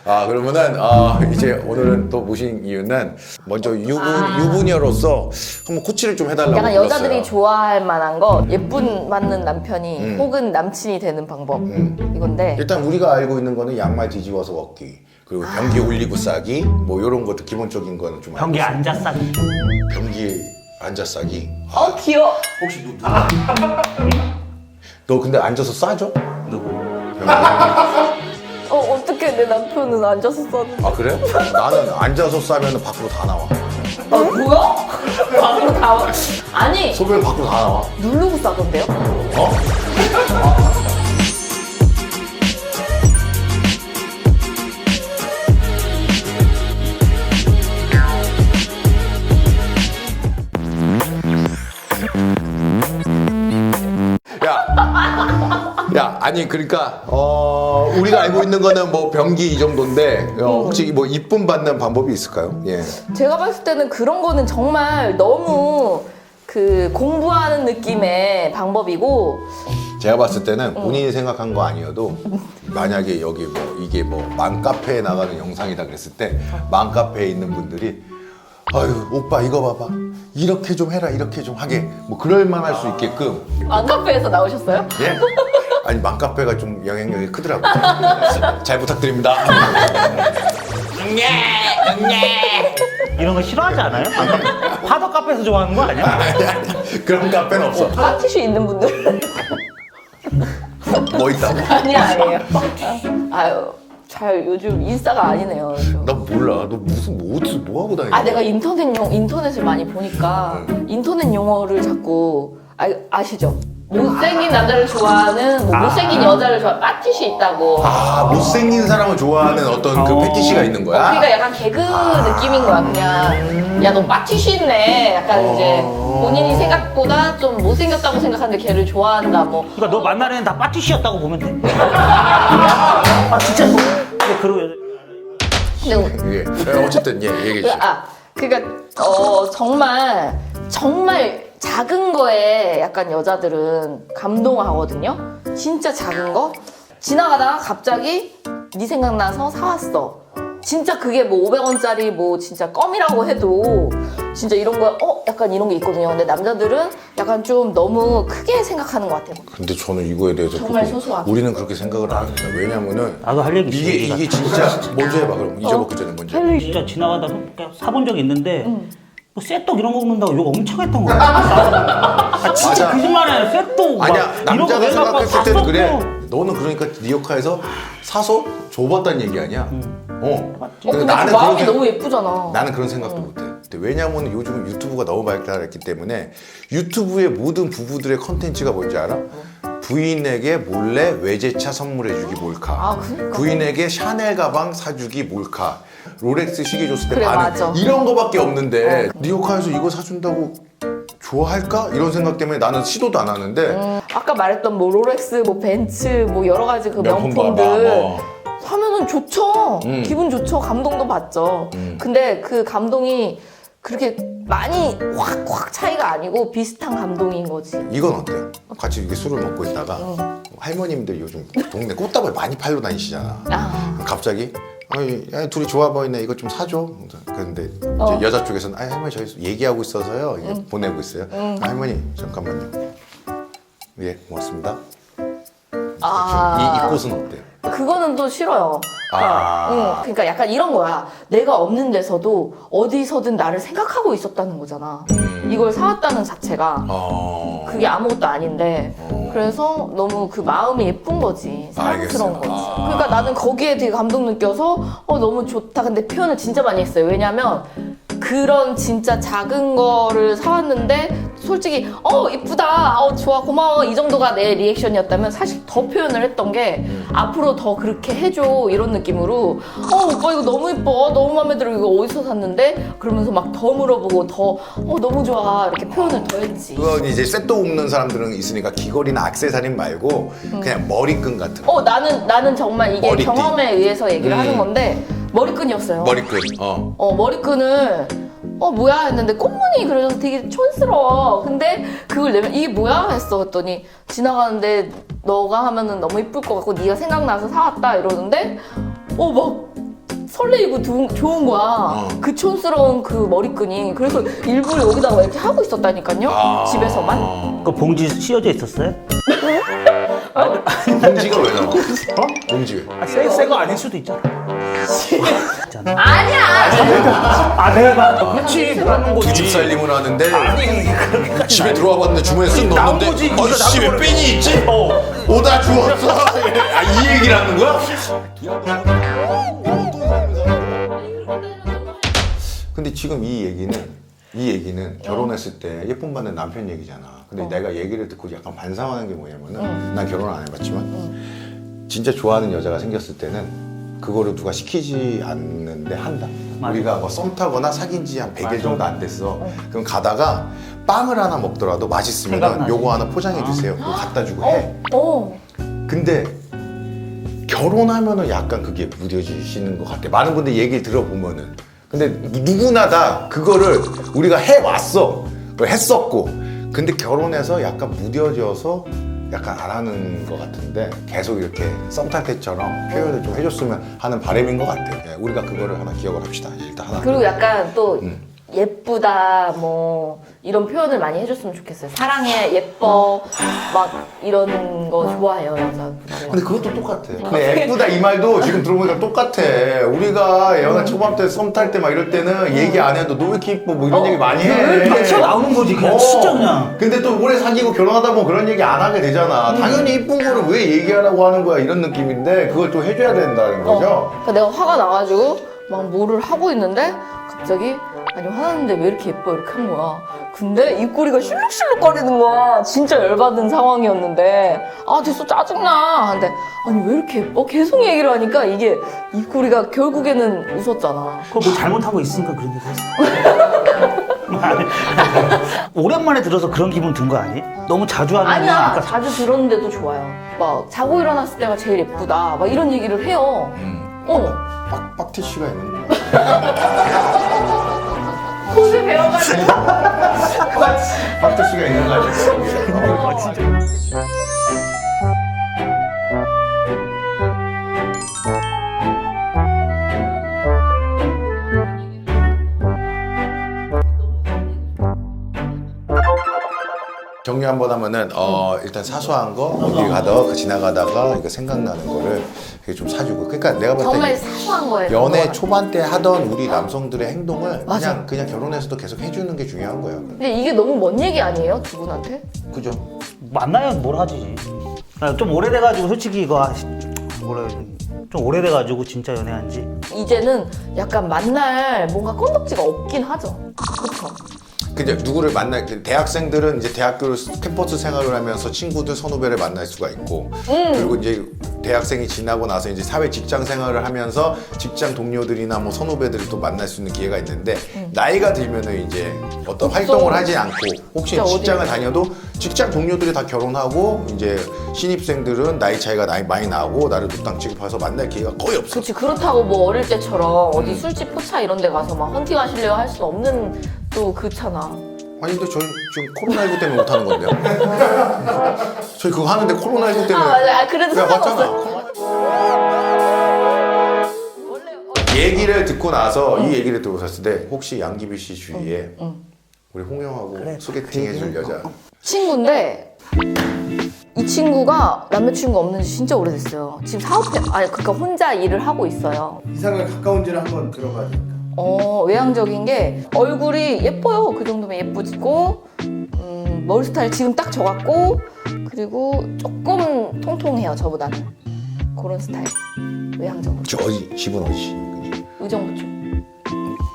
그러면은 이제 오늘은 또 모신 이유는 먼저 유부녀로서 한번 코치를 좀 해달라고 약간 불렀어요. 여자들이 좋아할 만한 거 예쁜 맞는 남편이 혹은 남친이 되는 방법 이건데 일단 우리가 알고 있는 거는 양말 뒤집어서 걷기, 그리고 변기 올리고 싸기, 뭐 이런 것도 기본적인 거는 좀 변기 알고 있어요. 앉아 싸기. 변기 앉아 싸기. 귀여워. 혹시 너 근데 앉아서 싸줘? 누구? 어떻게 내 남편은 앉아서 써는 그래? 나는 앉아서 싸면 밖으로 다 나와. 뭐야? 밖으로 다 와. 아니 소변 밖으로 다 나와. 누르고 싸던데요? 야, 아니 그러니까 우리가 알고 있는 거는 뭐 변기 이 정도인데 혹시 뭐 이쁨 받는 방법이 있을까요? 예. 제가 봤을 때는 그런 거는 정말 너무 그 공부하는 느낌의 방법이고 제가 봤을 때는 본인이 생각한 거 아니어도 만약에 여기 뭐 이게 뭐 맘카페에 나가는 영상이다 그랬을 때 맘카페에 있는 분들이 아유 오빠 이거 봐봐 이렇게 좀 해라 이렇게 좀 하게 뭐 그럴 만할 수 있게끔 맘카페에서 나오셨어요? 예? 아니 맘카페가 좀 영향력이 크더라고요. 잘 부탁드립니다. 이런 거 싫어하지 않아요? 파도 카페에서 좋아하는 거 아니야? 그런 카페는 없어. 파티슈 있는 분들 뭐 있다고? 아니에요. 아유 잘 요즘 인싸가 아니네요. 저. 나 몰라. 너 무슨 뭐 어디서 뭐 하고 다니냐? 내가 인터넷을 많이 보니까 인터넷 용어를 자꾸 아시죠? 못생긴 남자를 좋아하는 뭐 못생긴 여자를 좋아하는 파티시 있다고. 못생긴 사람을 좋아하는 어떤 그 패티시가 있는 거야? 그러니까 약간 개그 느낌인 거야. 그냥 야 너 파티시 있네. 약간 이제 본인이 생각보다 좀 못생겼다고 생각하는데 걔를 좋아한다. 뭐. 그러니까 너 만날 애는 다 파티시였다고 보면 돼. 진짜 근데 그러고 근데 예. 어쨌든 예 얘기해 주세요. 그러니까 정말 작은 거에 약간 여자들은 감동하거든요. 진짜 작은 거 지나가다가 갑자기 네 생각나서 사왔어. 진짜 그게 뭐 500원짜리 뭐 진짜 껌이라고 해도 진짜 이런 거 약간 이런 게 있거든요. 근데 남자들은 약간 좀 너무 크게 생각하는 것 같아요. 근데 저는 이거에 대해서 정말 조금 소소하게. 우리는 그렇게 생각을 안 합니다. 왜냐면은 나도 할 얘기 있어. 이게 진짜 먼저 해봐 그럼 잊어먹기 전에 먼저. 해봐. 진짜 지나가다 사본 적이 있는데 뭐 쇠떡 이런 거 먹는다고 욕 엄청 했던 거야. 진짜 맞아. 거짓말이야. 쇠떡 아니야 남자가 생각했을 때는 그래. 샀어. 너는 그러니까 네 역할에서 사서 줘봤다는 얘기 아니야? 근데 그 나는 마음이 그런 너무 예쁘잖아. 나는 그런 생각도 못해. 근데 왜냐면 요즘 유튜브가 너무 발달했기 때문에 유튜브의 모든 부부들의 컨텐츠가 뭔지 알아? 부인에게 몰래 외제차 선물해주기 몰카. 그러니까. 부인에게 샤넬 가방 사주기 몰카. 롤렉스 시계 줬을 때 그래, 반응. 맞아. 이런 거밖에 없는데 네 역할에서 이거 사준다고 좋아할까? 이런 생각 때문에 나는 시도도 안 하는데 아까 말했던 뭐 롤렉스, 뭐 벤츠, 뭐 여러 가지 그 명품 명품들 봐봐, 뭐. 사면은 좋죠. 기분 좋죠. 감동도 받죠. 근데 그 감동이 그렇게 많이 확 차이가 아니고 비슷한 감동인 거지. 이건 어때요? 같이 이렇게 술을 먹고 있다가 할머님들 요즘 동네 꽃다발 많이 팔러 다니시잖아. 갑자기 야, 둘이 좋아 보이네 이거 좀 사줘. 그런데 이제 여자 쪽에서는 할머니 저희 얘기하고 있어서요. 이게 보내고 있어요. 할머니 잠깐만요. 예 고맙습니다. 이 꽃은 어때요? 그거는 또 싫어요. 그러니까 약간 이런 거야. 내가 없는 데서도 어디서든 나를 생각하고 있었다는 거잖아. 이걸 사왔다는 자체가 그게 아무것도 아닌데 그래서 너무 그 마음이 예쁜 거지. 사랑스러운 알겠어요. 거지. 그러니까 나는 거기에 되게 감동 느껴서 너무 좋다. 근데 표현을 진짜 많이 했어요. 왜냐면 그런 진짜 작은 거를 사왔는데 솔직히 이쁘다 좋아 고마워 이 정도가 내 리액션이었다면 사실 더 표현을 했던 게 앞으로 더 그렇게 해줘 이런 느낌으로 오빠 이거 너무 예뻐 너무 마음에 들어 이거 어디서 샀는데 그러면서 막 더 물어보고 더 너무 좋아 이렇게 표현을 더 했지. 그건 이제 셋도 옵는 사람들은 있으니까 귀걸이나 액세서리 말고 그냥 머리끈 같은 거. 나는 정말 이게 머리띠. 경험에 의해서 얘기를 하는 건데 머리끈이었어요. 머리끈. 머리끈을 뭐야 했는데 꽃무늬 그려져서 되게 촌스러워. 근데 그걸 내면 이게 뭐야 했어. 했더니 지나가는데 너가 하면은 너무 이쁠 것 같고 네가 생각나서 사왔다 이러는데 막 설레이고 좋은 거야. 그 촌스러운 그 머리끈이. 그래서 일부러 여기다가 이렇게 하고 있었다니까요. 집에서만. 그 봉지 씌어져 있었어요? 봉지가 왜 나와? 봉지 왜? 새거 아닐 수도 있잖아. 아니야. 아 내가 그렇지 그러는 거지. 두 집 살림을 하는데 집에 들어와 봤는데 주머니에 쓱 나온 넣었는데 거지, 그거 아저씨 왜 나온 뺀이 있지? 오다 주웠어. 이 얘기를 하는 거야? 근데 지금 이 얘기는 결혼했을 때 예쁨 받는 남편 얘기잖아. 근데 내가 얘기를 듣고 약간 반성하는 게 뭐냐면은 난 결혼 안 해봤지만 진짜 좋아하는 여자가 생겼을 때는 그거를 누가 시키지 않는데 한다. 맞아. 우리가 뭐 썸 타거나 사귄 지 한 100일 정도 안 됐어. 그럼 가다가 빵을 하나 먹더라도 맛있으면 생각나지. 요거 하나 포장해 주세요. 그거 갖다 주고 해. 근데 결혼하면은 약간 그게 무뎌지시는 것 같아. 많은 분들 얘기 들어보면은. 근데 누구나 다 그거를 우리가 해왔어. 그걸 했었고. 근데 결혼해서 약간 무뎌져서 약간 안 하는 것 같은데 계속 이렇게 썸 탈 때처럼 표현을 좀 해줬으면 하는 바람인 것 같아. 예, 우리가 그거를 하나 기억을 합시다. 일단 하나. 그리고 약간 또 예쁘다 뭐 이런 표현을 많이 해줬으면 좋겠어요. 사랑해, 예뻐, 막 이런 거 좋아해요 여자분들. 근데 그것도 똑같아. 근데 예쁘다 이 말도 지금 들어보니까 똑같아. 우리가 연애 초반 때 썸 탈 때 막 이럴 때는 얘기 안 해도 너 왜 이렇게 이뻐 뭐 이런 얘기 많이 해. 막 튀어나오는 거지 그냥 진짜 그냥. 근데 또 오래 사귀고 결혼하다 보면 그런 얘기 안 하게 되잖아. 당연히 이쁜 거를 왜 얘기하라고 하는 거야 이런 느낌인데 그걸 또 해줘야 된다는 거죠. 그러니까 내가 화가 나가지고 막 뭐를 하고 있는데 갑자기 아니 화났는데 왜 이렇게 예뻐 이렇게 한 거야. 근데 입꼬리가 실룩실룩 거리는 거야. 진짜 열받은 상황이었는데 아 됐어 짜증나. 근데 아니 왜 이렇게 예뻐? 계속 얘기를 하니까 이게 입꼬리가 결국에는 웃었잖아. 그거 뭐 잘못하고 있으니까 그런 게 됐어. 오랜만에 들어서 그런 기분 든 거 아니? 너무 자주 하면 아니야 아까 자주 들었는데도 좋아요. 막 자고 일어났을 때가 제일 예쁘다 막 이런 얘기를 해요. 빡티슈가 있는 거야. 옷을 배워가지고 빡티슈가 있는 거 아니야? 아, 진짜. 정리 한번 하면은 일단 사소한 거 어디 가다가 지나가다가 이거 생각나는 거를 이렇게 좀 사주고. 그러니까 내가 볼 정말 때 사소한 거예요. 연애 초반 때 하던 우리 남성들의 행동을 맞아. 그냥 결혼해서도 계속 해주는 게 중요한 거야. 근데 이게 너무 먼 얘기 아니에요 두 분한테? 그죠? 만나야 뭘 하지. 좀 오래돼가지고 솔직히 이거 뭐라 해야 되지? 좀 오래돼가지고 진짜 연애한 지. 이제는 약간 만날 뭔가 건덕지가 없긴 하죠. 그렇죠. 근데 누구를 만날 대학생들은 이제 대학교 캠퍼스 생활을 하면서 친구들 선후배를 만날 수가 있고 그리고 이제 대학생이 지나고 나서 이제 사회 직장 생활을 하면서 직장 동료들이나 뭐 선후배들을 또 만날 수 있는 기회가 있는데 나이가 들면은 이제 어떤 활동을 하지 않고 혹시 진짜 직장을 어디에? 다녀도 직장 동료들이 다 결혼하고 이제 신입생들은 나이 차이가 많이 나고 나를 노땅 취급해서 만날 기회가 거의 없어. 그렇지. 그렇다고 뭐 어릴 때처럼 어디 술집 포차 이런 데 가서 막 헌팅 하실래요 할 수 없는 또 그렇잖아. 아니 근데 저희 지금 코로나19 때문에 못하는 건데요. 저희 그거 하는데 코로나19 때문에. 아 맞아. 아, 그래도 야, 상관없어. 맞잖아. 얘기를 듣고 나서 이 얘기를 듣고 샀을 때 혹시 양기비 씨 주위에 우리 홍영하고 소개팅 해줄 여자. 친구인데 이 친구가 남자친구 없는 지 진짜 오래됐어요. 지금 그러니까 혼자 일을 하고 있어요. 이상을 가까운지를 한번 들어봐야 되니까. 외향적인 게 얼굴이 예뻐요. 그 정도면 예쁘고 머리 스타일 지금 딱 저 같고 그리고 조금 통통해요. 저보다는 그런 스타일. 외향적으로. 저 어디 집은 어디시? 의정부 쪽.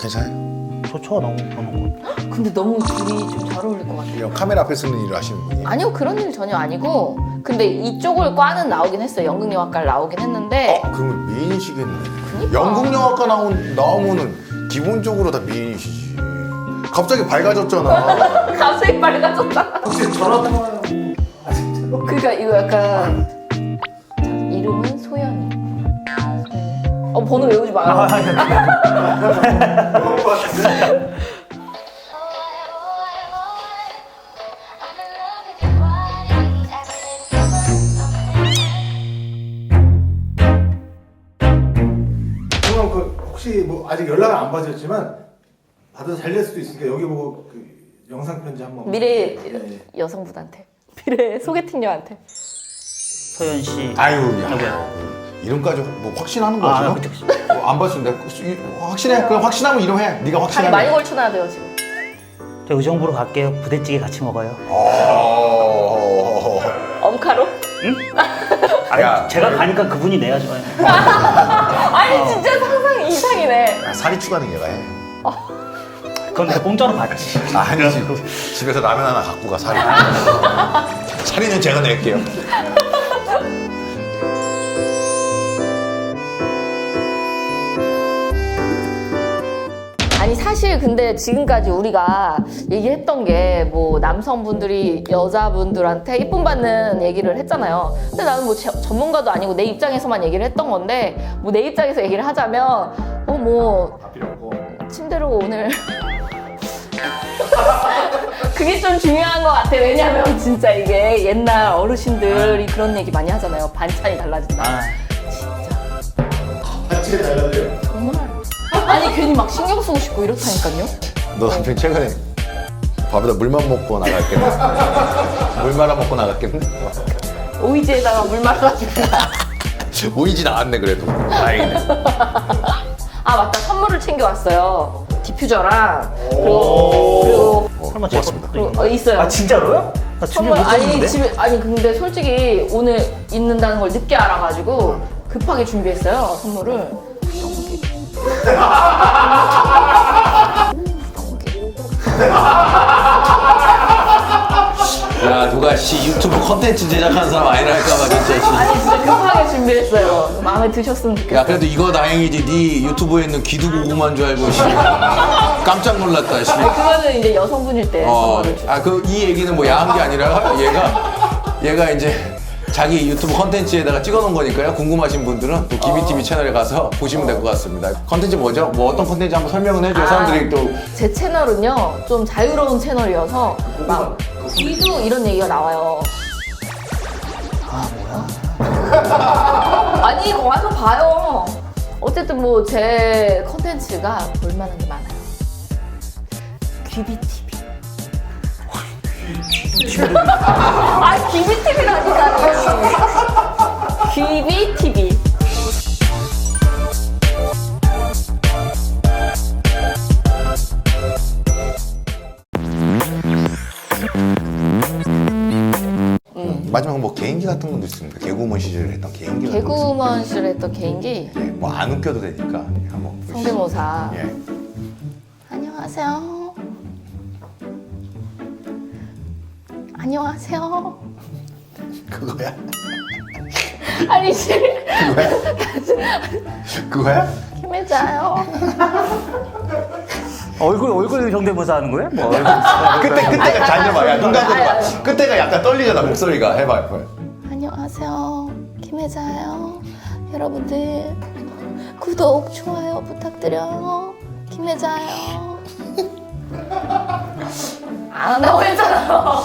괜찮아요? 좋죠 너무 그런 거. 근데 너무 둘이 좀 잘 어울릴 것 같아요. 이런 카메라 앞에 서는 일을 하시는 분이에요? 아니요 그런 일 전혀 아니고 근데 이쪽을 과는 나오긴 했어요. 연극영화과를 나오긴 했는데 그러면 미인이시겠네. 그니까. 연극영화과 나오면은 기본적으로 다 미인이시지. 갑자기 밝아졌잖아. 갑자기 밝아졌다. 혹시 전화 통화요? 그러니까 이거 약간 자, 이름은 소연이. 번호 외우지 마요. 그럼 그 혹시 뭐 아직 연락을 안 받으셨지만 받아서 잘 될 수도 있으니까 여기 보고 그 영상 편지 한번 미래 네. 여성분한테 미래 소개팅녀한테 서현 씨. 아유, 누구야? 야. 이름까지 뭐 확신하는 거야 아, 지금? 안 봤습니다. 확신해. 그럼 확신하면 이름해. 네가 다리 확신하면. 많이 걸쳐놔야 돼요 지금. 저 의정 보러 갈게요. 부대찌개 같이 먹어요. 엄카로? 아니, 야, 제가 가니까 그분이 내야죠. 아니 진짜 상상 이상이네. 야, 살이 추가는 얘가 해. 그건 내가 공짜로 받지. 아니지. 집에서 라면 하나 갖고 가 살이. 살이는 제가 낼게요. 아니 사실 근데 지금까지 우리가 얘기했던 게 뭐 남성분들이 여자분들한테 이쁨 받는 얘기를 했잖아요. 근데 나는 뭐 전문가도 아니고 내 입장에서만 얘기를 했던 건데 뭐 내 입장에서 얘기를 하자면 뭐 필요 없고 침대로 오늘 그게 좀 중요한 것 같아. 왜냐면 진짜 이게 옛날 어르신들이 그런 얘기 많이 하잖아요. 반찬이 달라진다. 아, 같이 달라져요. 정말. 아니 괜히 막 신경 쓰고 싶고 이렇다니까요. 너 남편 최근에 밥에다 물만 먹고 나갔겠네. 물 말아 먹고 나갔겠네. 오이지에다가 물 말아가지고. 오이지 나왔네 그래도. 다행이네. 아 맞다, 선물을 챙겨왔어요. 디퓨저랑 그리고 설마 제 고맙습니다. 것도 있는 그리고 있어요. 아 진짜로요? 나 준비 선물 못 아니 했는데. 집에 아니 근데 솔직히 오늘 있는다는 걸 늦게 알아가지고 급하게 준비했어요 선물을. 야 누가 씨 유튜브 컨텐츠 제작하는 사람 아니라 할까봐 진짜 씨. 아니 진짜 급하게 준비했어요. 마음에 드셨으면 좋겠어요. 야 그래도 이거 다행이지 네 유튜브에 있는 귀두고구마인 줄 알고 씨. 깜짝 놀랐다 씨. 아니, 그거는 이제 여성분일 때 선물을 주. 이 얘기는 뭐 야한 게 아니라 얘가 이제 자기 유튜브 컨텐츠에다가 찍어놓은 거니까요. 궁금하신 분들은 또 기비TV 채널에 가서 보시면 될 것 같습니다. 컨텐츠 뭐죠? 뭐 어떤 컨텐츠 한번 설명은 해줘요. 사람들이 또 제 채널은요 좀 자유로운 채널이어서 막 귀두 이런 얘기가 나와요. 아니 이거 와서 봐요. 어쨌든 뭐 제 컨텐츠가 볼만한 게 많아요. 귀비TV. 아 귀비TV라니까요. 귀비TV. 마지막 뭐 개인기 같은 것도 있습니다. 개그우먼 시절에 했던 개인기. 같은 거 개그우먼 시절 했던 개인기. 있습니다. 예, 뭐안 웃겨도 되니까 한번 보시죠. 성대모사. 예. 안녕하세요. 안녕하세요. 그거야? 아니 지금 그거야? 김혜자요. 얼굴 성대모사 하는 거예요? 뭐 그때가 잘 해봐. 야, 눈 감고 아니, 해봐. 아니. 그때가 약간 떨리잖아 목소리가. 해봐. 안녕하세요. 김혜자예요. 여러분들 구독, 좋아요 부탁드려요. 김혜자예요. 안 한다고 했잖아.